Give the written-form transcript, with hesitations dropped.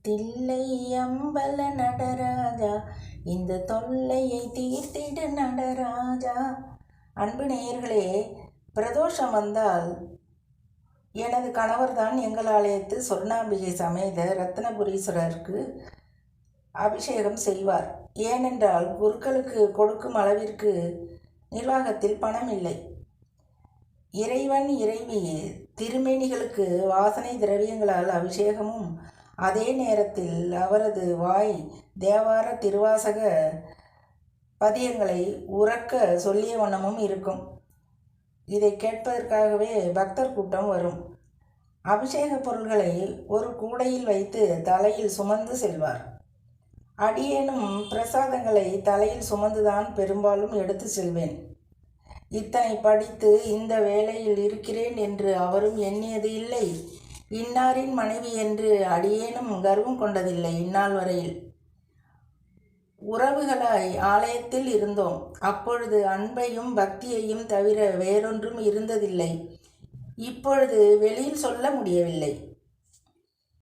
தில்லை அம்பல நடராஜா, இந்த தொல்லையை தீர்த்திடு நடராஜா. அன்பு நேயர்களே, பிரதோஷம் வந்தால் எனது கணவர்தான் எங்கள் ஆலயத்து சொர்ணாம்பிகை சமேத ரத்னபுரீஸ்வரருக்கு அபிஷேகம் செய்வார். ஏனென்றால் குருக்களுக்கு கொடுக்கும் அளவிற்கு நிர்வாகத்தில் பணம் இல்லை. இறைவன் இறைவி திருமேனிகளுக்கு வாசனை திரவியங்களால் அபிஷேகமும், அதே நேரத்தில் அவரது வாய் தேவார திருவாசக பதியங்களை உறக்க சொல்லிய வண்ணமும் இருக்கும். இதை கேட்பதற்காகவே பக்தர் கூட்டம் வரும். அபிஷேக பொருள்களை ஒரு கூடையில் வைத்து தலையில் சுமந்து செல்வார். அடியேனும் பிரசாதங்களை தலையில் சுமந்துதான் பெரும்பாலும் எடுத்து செல்வேன். இத்தனை படித்து இந்த வேளையில் இருக்கிறேன் என்று அவரும் எண்ணியது இல்லை. இன்னாரின் மனைவி என்று அடியேனும் கர்வம் கொண்டதில்லை இந்நாள் வரையில். உறவுகளாய் ஆலயத்தில் இருந்தோம். அப்பொழுது அன்பையும் பக்தியையும் தவிர வேறொன்றும் இருந்ததில்லை. இப்பொழுது வெளியில் சொல்ல முடியவில்லை.